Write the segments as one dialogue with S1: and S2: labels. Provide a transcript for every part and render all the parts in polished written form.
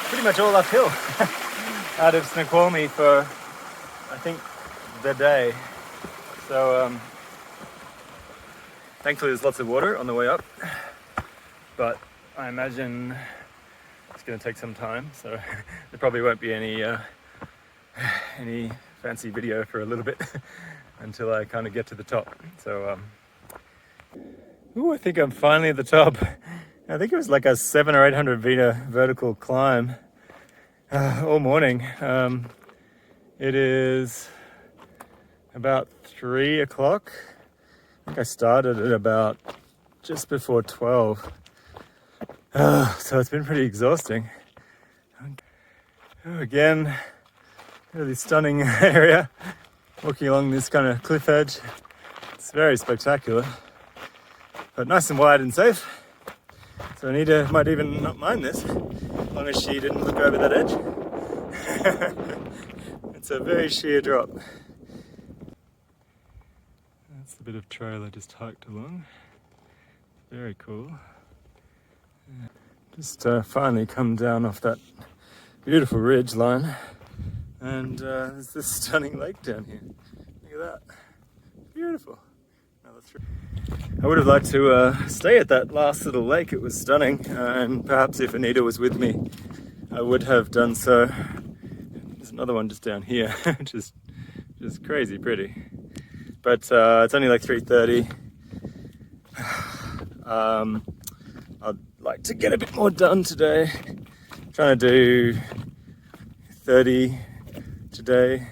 S1: Pretty much all uphill out of Snoqualmie for, I think, the day. So thankfully there's lots of water on the way up, but I imagine it's going to take some time, so there probably won't be any fancy video for a little bit until I kind of get to the top. So I think I'm finally at the top. I think it was like a 700 or 800 meter vertical climb all morning. It is about 3 o'clock. I think I started at about just before 12. So it's been pretty exhausting. Again, really stunning area. Walking along this kind of cliff edge. It's very spectacular, but nice and wide and safe. So Anita might even not mind this, as long as she didn't look over that edge. It's a very sheer drop. That's the bit of trail I just hiked along. Very cool. Just finally come down off that beautiful ridge line, and there's this stunning lake down here. Look at that. Beautiful. I would have liked to stay at that last little lake. It was stunning, and perhaps if Anita was with me, I would have done so. There's another one just down here, just crazy pretty. But it's only like 3:30. I'd like to get a bit more done today. I'm trying to do 30 today,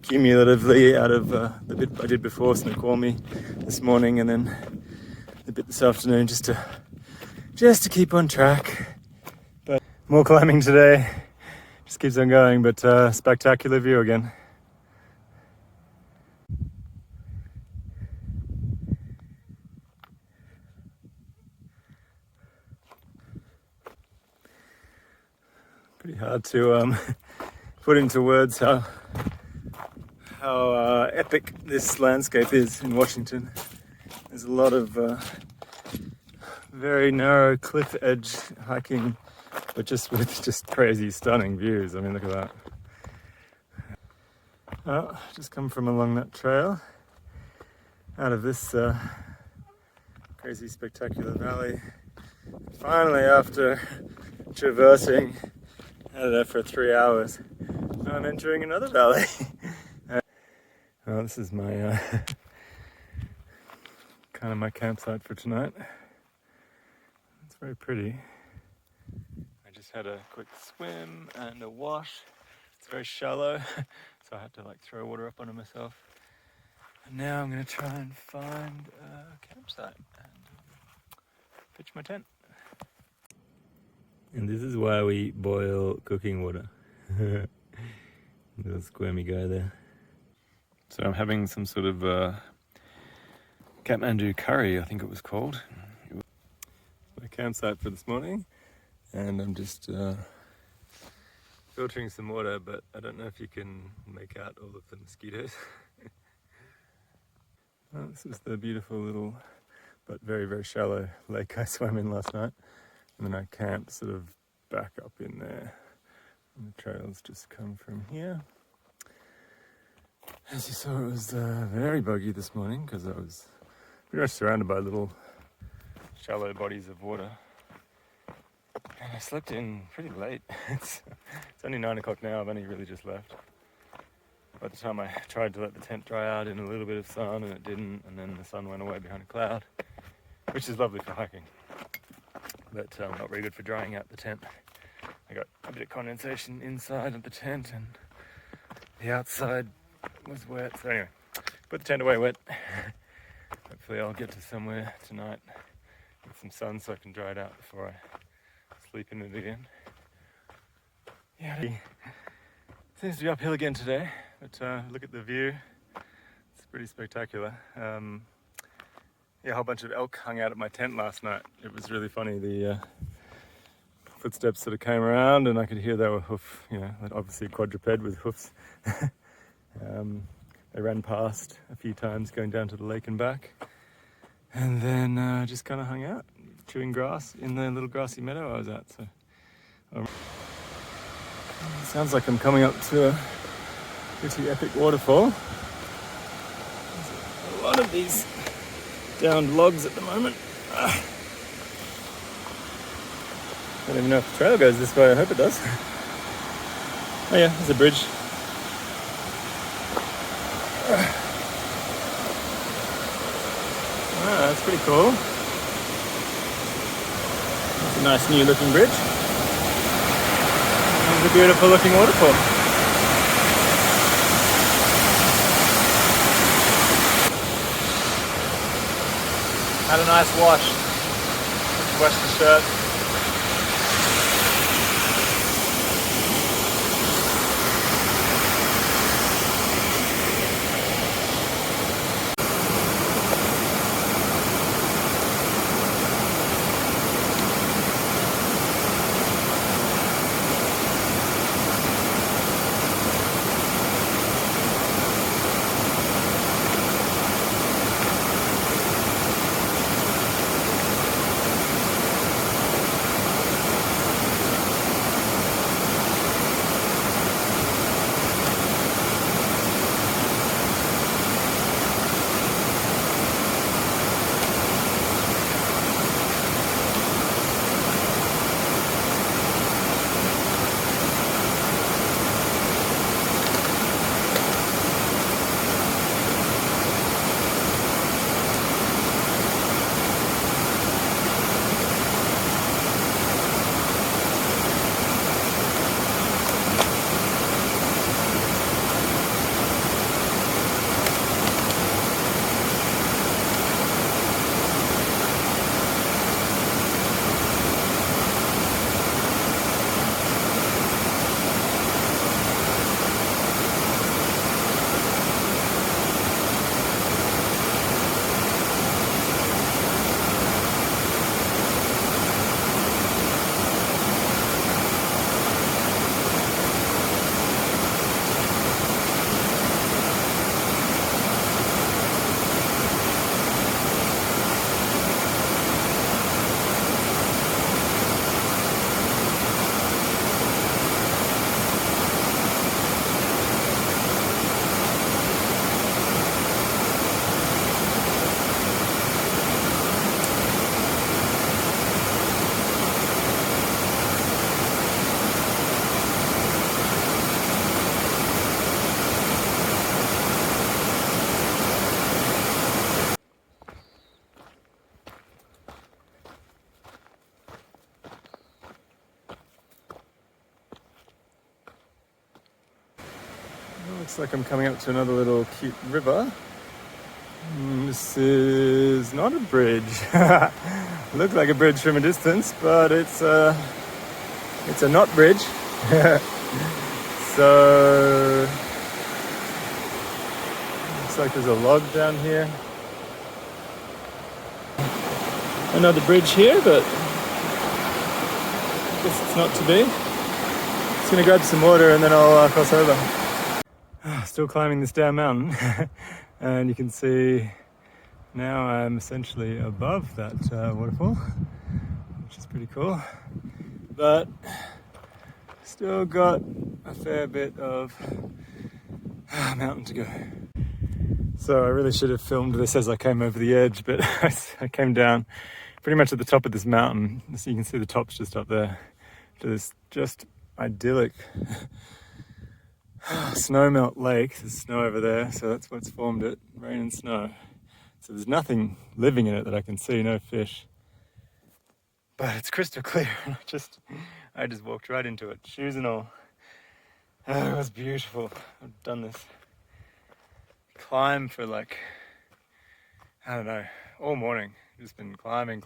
S1: cumulatively, out of the bit I did before Snoqualmie this morning, and then the bit this afternoon, just to keep on track. But more climbing today, just keeps on going. But spectacular view again. Pretty hard to put into words how epic this landscape is in Washington. There's a lot of very narrow cliff edge hiking, but with just crazy stunning views. I mean, look at that. Just come from along that trail out of this crazy spectacular valley. Finally, after traversing, I don't know, for 3 hours, I'm entering another valley. Well, this is my kind of my campsite for tonight. It's very pretty. I just had a quick swim and a wash. It's very shallow, so I had to like throw water up onto myself. And now I'm going to try and find a campsite and pitch my tent. And this is why we boil cooking water. Little squirmy guy there. So I'm having some sort of Kathmandu curry, I think it was called. My campsite for this morning, and I'm just filtering some water, but I don't know if you can make out all of the mosquitoes. Well, this is the beautiful little, but very, very shallow lake I swam in last night. And then I camped sort of back up in there. And the trails just come from here. As you saw, it was very buggy this morning because I was pretty much surrounded by little shallow bodies of water. And I slept in pretty late. It's only 9 o'clock now. I've only really just left. By the time I tried to let the tent dry out in a little bit of sun, and it didn't, and then the sun went away behind a cloud, which is lovely for hiking, but not very good for drying out the tent. I got a bit of condensation inside of the tent, and the outside was wet. So anyway, put the tent away wet. Hopefully I'll get to somewhere tonight with some sun so I can dry it out before I sleep in it again. Yeah, it seems to be uphill again today, but look at the view. It's pretty spectacular. Yeah, a whole bunch of elk hung out at my tent last night. It was really funny. The footsteps sort of came around, and I could hear they were obviously a quadruped with hoofs. They ran past a few times going down to the lake and back, and then just kind of hung out. chewing grass in the little grassy meadow I was at. So it sounds like I'm coming up to a pretty epic waterfall. There's a lot of these downed logs at the moment. I don't even know if the trail goes this way. I hope it does. Oh yeah, there's a bridge. Ah, that's pretty cool. It's a nice new looking bridge. It's a beautiful looking waterfall. Had a nice wash. Wash the shirt. Looks like I'm coming up to another little cute river. This is not a bridge. Looks like a bridge from a distance, but it's a not bridge. So looks like there's a log down here. Another bridge here, but I guess it's not to be. Just gonna grab some water and then I'll cross over. Still climbing this down mountain, and you can see now I'm essentially above that waterfall, which is pretty cool, but still got a fair bit of mountain to go. So I really should have filmed this as I came over the edge, but I came down pretty much at the top of this mountain, so you can see the top's just up there, to this just idyllic snowmelt lake. There's snow over there, so that's what's formed it, rain and snow. So there's nothing living in it that I can see, no fish. But it's crystal clear. I just walked right into it, shoes and all. It was beautiful. I've done this climb for like, I don't know, all morning. Just been climbing.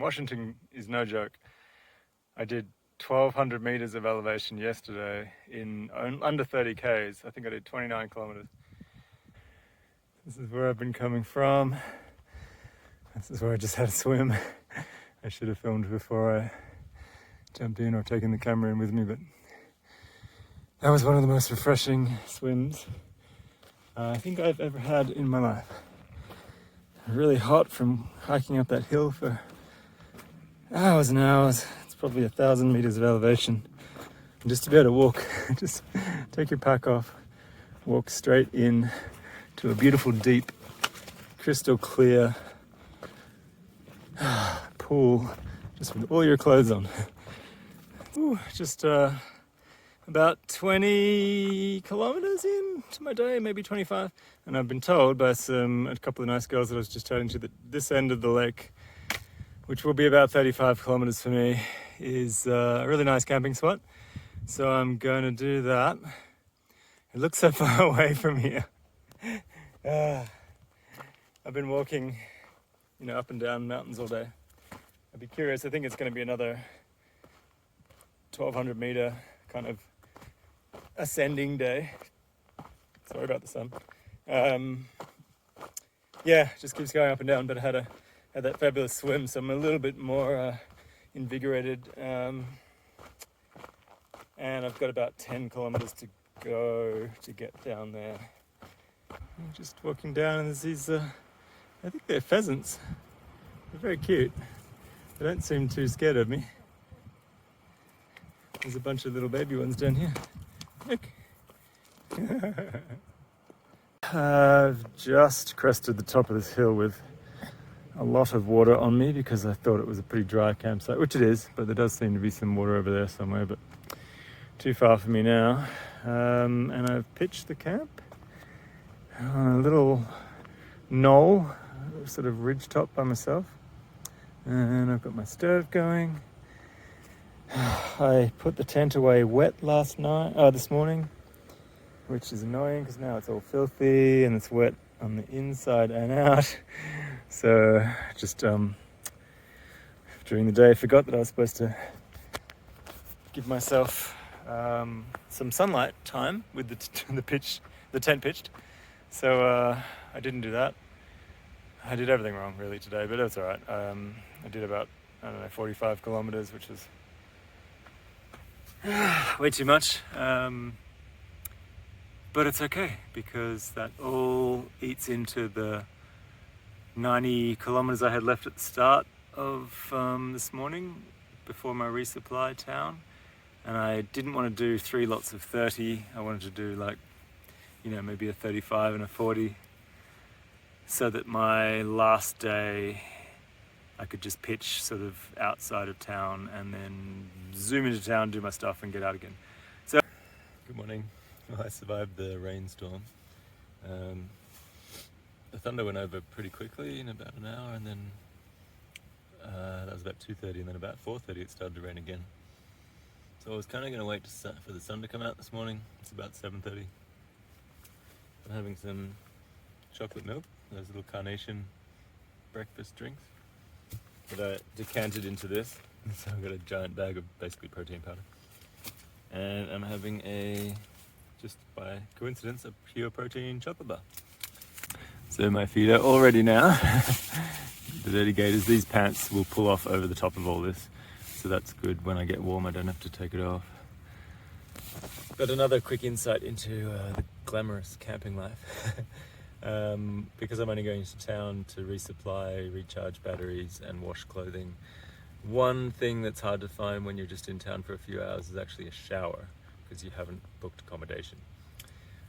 S1: Washington is no joke. I did 1,200 meters of elevation yesterday in under 30 Ks. I think I did 29 kilometers. This is where I've been coming from. This is where I just had a swim. I should have filmed before I jumped in or taken the camera in with me, but that was one of the most refreshing swims I think I've ever had in my life. Really hot from hiking up that hill for hours and hours. It's probably 1,000 meters of elevation. And just to be able to walk, just take your pack off, walk straight in to a beautiful, deep, crystal clear pool, just with all your clothes on. Ooh, just about 20 kilometers into my day, maybe 25. And I've been told by a couple of nice girls that I was just chatting to that this end of the lake, which will be about 35 kilometers for me, is a really nice camping spot. So I'm going to do that. It looks so far away from here. I've been walking, up and down mountains all day. I'd be curious. I think it's going to be another 1,200 meter kind of ascending day. Sorry about the sun. Just keeps going up and down. But I had that fabulous swim, so I'm a little bit more invigorated. And I've got about 10 kilometers to go to get down there. I'm just walking down, and there's these, I think they're pheasants. They're very cute. They don't seem too scared of me. There's a bunch of little baby ones down here. Look. I've just crested the top of this hill with a lot of water on me because I thought it was a pretty dry campsite, which it is, but there does seem to be some water over there somewhere, but too far for me now. And I've pitched the camp on a little knoll, sort of ridge top by myself. And I've got my stove going. I put the tent away wet this morning, which is annoying because now it's all filthy and it's wet on the inside and out. So just during the day I forgot that I was supposed to give myself some sunlight time with the tent pitched. So I didn't do that. I did everything wrong really today, but it's all right. I did about 45 kilometers, which was way too much. But it's okay because that all eats into the 90 kilometers I had left at the start of this morning before my resupply town. And I didn't want to do 3 lots of 30. I wanted to do maybe a 35 and a 40 so that my last day I could just pitch sort of outside of town and then zoom into town, do my stuff and get out again. So, good morning. I survived the rainstorm. The thunder went over pretty quickly in about an hour, and then that was about 2:30, and then about 4:30 it started to rain again. So I was kind of going to wait for the sun to come out this morning. It's about 7:30. I'm having some chocolate milk, those little carnation breakfast drinks that I decanted into this. So I've got a giant bag of basically protein powder. And I'm having just by coincidence, a pure protein chocolate bar. So my feet are all ready now. The dirty gators, these pants will pull off over the top of all this. So that's good. When I get warm, I don't have to take it off. But another quick insight into the glamorous camping life. Because I'm only going to town to resupply, recharge batteries and wash clothing. One thing that's hard to find when you're just in town for a few hours is actually a shower, because you haven't booked accommodation.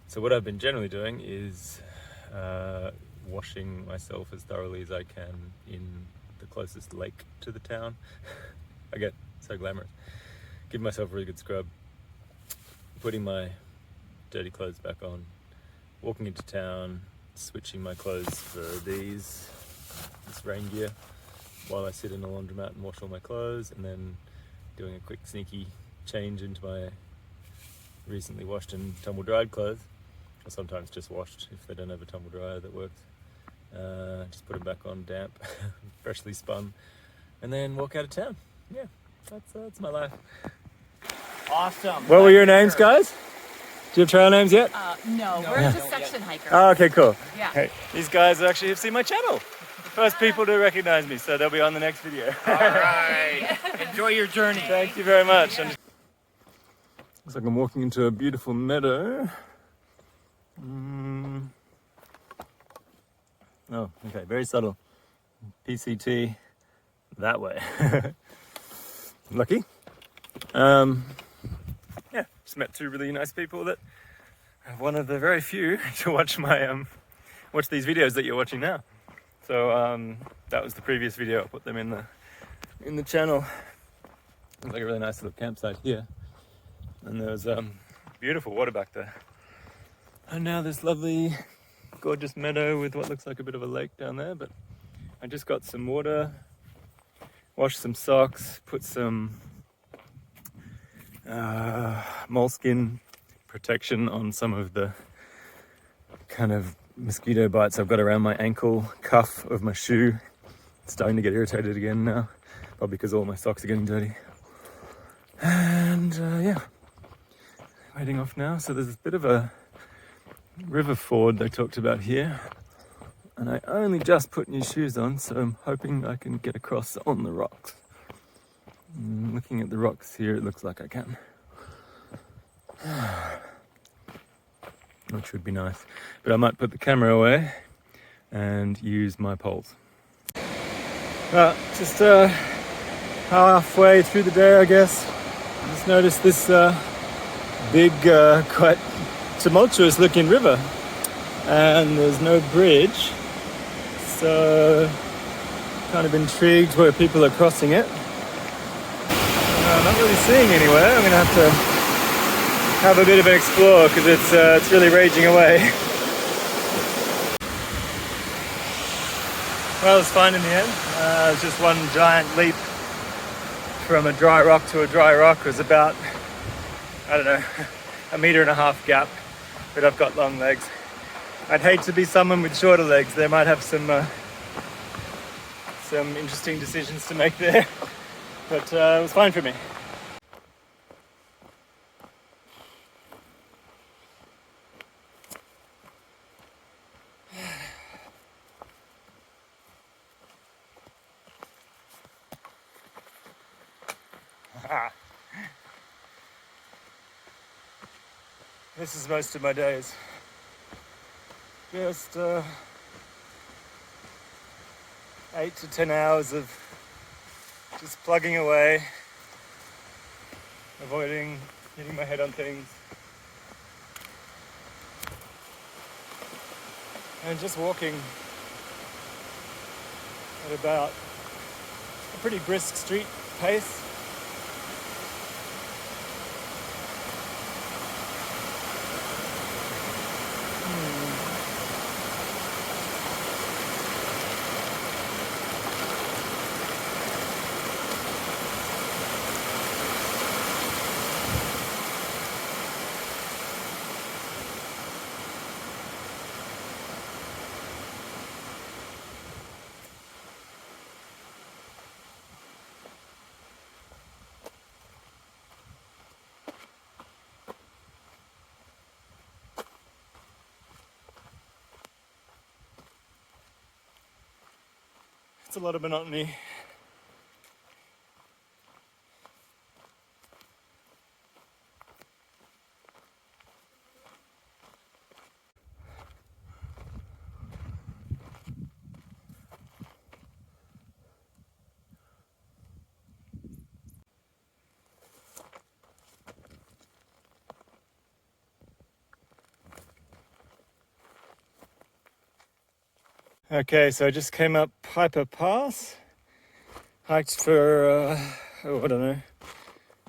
S1: So what I've been generally doing is washing myself as thoroughly as I can in the closest lake to the town. I get so glamorous. Give myself a really good scrub, putting my dirty clothes back on, walking into town, switching my clothes for this rain gear while I sit in a laundromat and wash all my clothes, and then doing a quick sneaky change into my recently washed and tumble dried clothes, or sometimes just washed if they don't have a tumble dryer that works. Just put them back on damp, freshly spun, and then walk out of town. Yeah, that's my life.
S2: Awesome.
S1: What were your names, guys? Do you have trail names yet?
S3: No, we're just section hikers.
S1: Oh, okay, cool.
S3: Yeah.
S1: Hey, these guys actually have seen my channel. First people to recognize me, so they'll be on the next video.
S2: All right. Enjoy your journey.
S1: Thank you very much. Looks like I'm walking into a beautiful meadow. Oh, okay, very subtle. PCT that way. lucky. Yeah, just met two really nice people that are one of the very few to watch my watch these videos that you're watching now. So that was the previous video. I put them in the channel. It's like a really nice little campsite here, and there's beautiful water back there. And now this lovely, gorgeous meadow with what looks like a bit of a lake down there. But I just got some water, washed some socks, put some moleskin protection on some of the kind of mosquito bites I've got around my ankle cuff of my shoe. It's starting to get irritated again now, probably because all my socks are getting dirty. And yeah, heading off now. So there's a bit of a river ford they talked about here, and I only just put new shoes on, so I'm hoping I can get across on the rocks. Looking at the rocks here, it looks like I can. Which would be nice. But I might put the camera away and use my poles. Just halfway through the day, I guess. I just noticed this big, quite tumultuous looking river. And there's no bridge. So, kind of intrigued where people are crossing it. Not really seeing anywhere. I'm going to have a bit of an explore because it's really raging away. Well, it was fine in the end. It was just one giant leap from a dry rock to a dry rock. It was about, I don't know, 1.5 meter gap, but I've got long legs. I'd hate to be someone with shorter legs. They might have some interesting decisions to make there, but it was fine for me. This is most of my days. Just 8 to 10 hours of just plugging away, avoiding hitting my head on things, and just walking at about a pretty brisk street pace. It's a lot of monotony. Okay, so I just came up Piper Pass, hiked for, I don't know,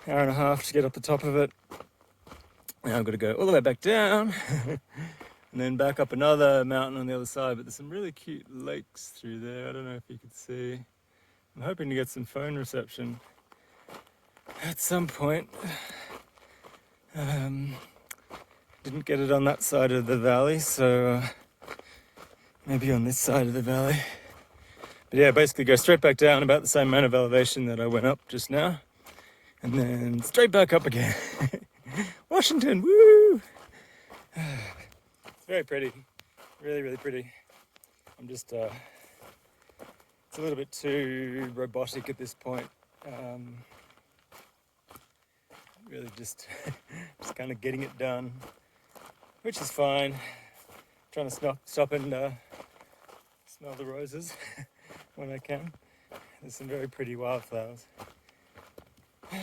S1: hour and a half to get up the top of it. Now I've got to go all the way back down and then back up another mountain on the other side, but there's some really cute lakes through there. I don't know if you could see. I'm hoping to get some phone reception at some point. Didn't get it on that side of the valley, so maybe on this side of the valley. But yeah, basically go straight back down about the same amount of elevation that I went up just now. And then straight back up again. Washington, woo! It's very pretty. Really, really pretty. I'm just, it's a little bit too robotic at this point. Really just kind of getting it done, which is fine. Trying to stop and smell the roses when I can. There's some very pretty wildflowers. Okay,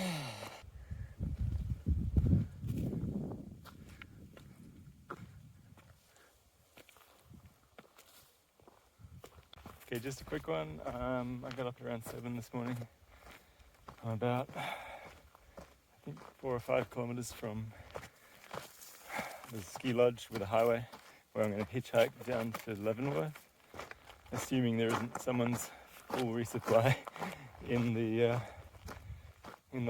S1: just a quick one. I got up around 7 this morning. I'm about, I think, 4 or 5 kilometers from the ski lodge with a highway where I'm going to hitchhike down to Leavenworth, assuming there isn't someone's full resupply in the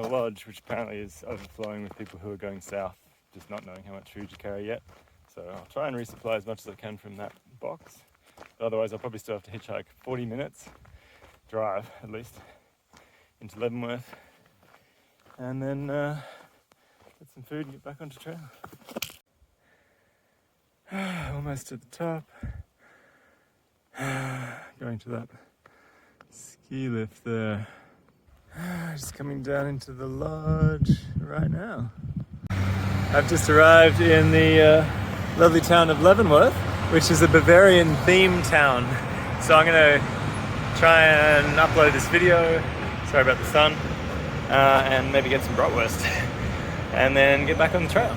S1: lodge, which apparently is overflowing with people who are going south, just not knowing how much food you carry yet. So I'll try and resupply as much as I can from that box. But otherwise, I'll probably still have to hitchhike 40 minutes drive at least into Leavenworth, and then get some food and get back onto trail. Almost to the top. Going to that ski lift there. Just coming down into the lodge right now. I've just arrived in the lovely town of Leavenworth, which is a Bavarian themed town. So I'm gonna try and upload this video, sorry about the sun, and maybe get some bratwurst, and then get back on the trail.